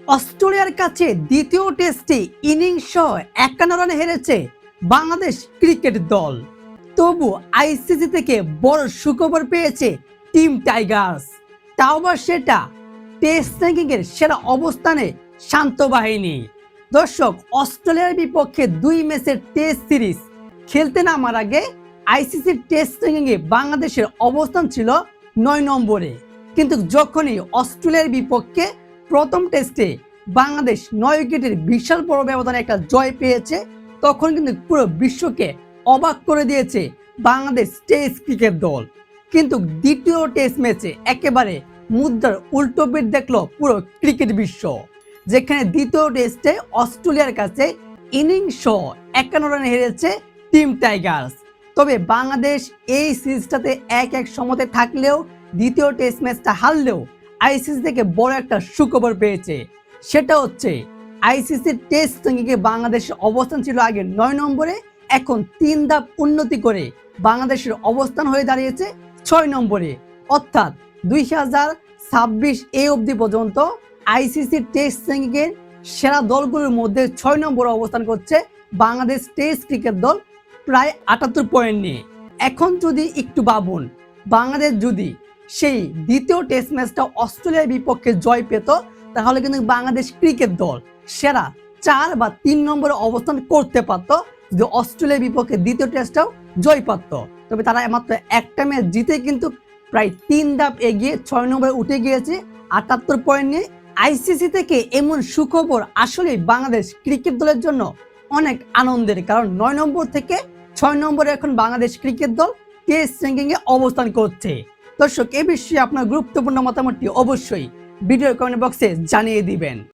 অস্ট্রেলিয়ার কাছে দ্বিতীয় টেস্টে ইনিংস সহ ৫১ রানে হেরেছে বাংলাদেশ ক্রিকেট দল। তবু আইসিসি থেকে বড় সুখবর পেয়েছে টিম টাইগার্স, তাও আবার সেটা টেস্ট র্যাঙ্কিংয়ের সেরা অবস্থানে শান্ত বাহিনী। দর্শক, অস্ট্রেলিয়ার বিপক্ষে ২ ম্যাচের টেস্ট সিরিজ খেলতে নামার আগে আইসিসির টেস্ট র্যাঙ্কিংয়ে বাংলাদেশের অবস্থান ছিল ৯ নম্বরে, কিন্তু যখনই অস্ট্রেলিয়ার বিপক্ষে প্রথম টেস্টে বাংলাদেশ ৯ উইকেটের বিশাল বড় ব্যবধানে একটা জয় পেয়েছে, তখন কিন্তু পুরো বিশ্বকে অবাক করে দিয়েছে বাংলাদেশ টেস্ট ক্রিকেট দল। কিন্তু দ্বিতীয় টেস্ট ম্যাচে একেবারে মুদ্রার উল্টো পিঠ দেখলো পুরো ক্রিকেট বিশ্ব, যেখানে দ্বিতীয় টেস্টে অস্ট্রেলিয়ার কাছে ইনিংস সহ ৫১ রানে হেরেছে টিম টাইগার্স। তবে বাংলাদেশ এই সিরিজটাতে ১-১ সমতে থাকলেও দ্বিতীয় টেস্ট ম্যাচটা হারলেও আইসিসি থেকে বড় একটা সুখবর পেয়েছে। সেটা হচ্ছে আইসিসির টেস্ট র্যাঙ্কিংয়ে বাংলাদেশের অবস্থান ছিল আগে ৯ নম্বরে, এখন ৩ ধাপ উন্নতি করে বাংলাদেশের অবস্থান হয়ে দাঁড়িয়েছে ৬ নম্বরে। অর্থাৎ ২০২৬ এই অবধি পর্যন্ত আইসিসির টেস্ট র্যাঙ্কিংয়ের সেরা দলগুলোর মধ্যে ৬ নম্বরে অবস্থান করছে বাংলাদেশ টেস্ট ক্রিকেট দল, প্রায় ৭৮ পয়েন্ট নিয়ে। এখন যদি একটু ভাবুন, বাংলাদেশ যদি সেই দ্বিতীয় টেস্ট ম্যাচটা অস্ট্রেলিয়ার বিপক্ষে জয় পেত, তাহলে কিন্তু বাংলাদেশ ক্রিকেট দল সেরা ৪ বা ৩ নম্বরে অবস্থান করতে পারত যদি অস্ট্রেলিয়ার বিপক্ষে দ্বিতীয় টেস্টটাও জয় পাত। তবে তারা মাত্র একটা ম্যাচ জিতে কিন্তু প্রায় ৩ ধাপ এগিয়ে ৬ নম্বরে উঠে গিয়েছে ৭৮ পয়েন্ট নিয়ে। আইসিসি থেকে এমন সুখবর আসলে বাংলাদেশ ক্রিকেট দলের জন্য অনেক আনন্দের, কারণ ৯ নম্বর থেকে ৬ নম্বরে এখন বাংলাদেশ ক্রিকেট দল টেস্ট র্যাঙ্কিংয়ে অবস্থান করছে। দর্শক, এ বিষয়ে আপনার গুরুত্বপূর্ণ মতামতটি অবশ্যই ভিডিওর কমেন্ট বক্সে জানিয়ে দিবেন।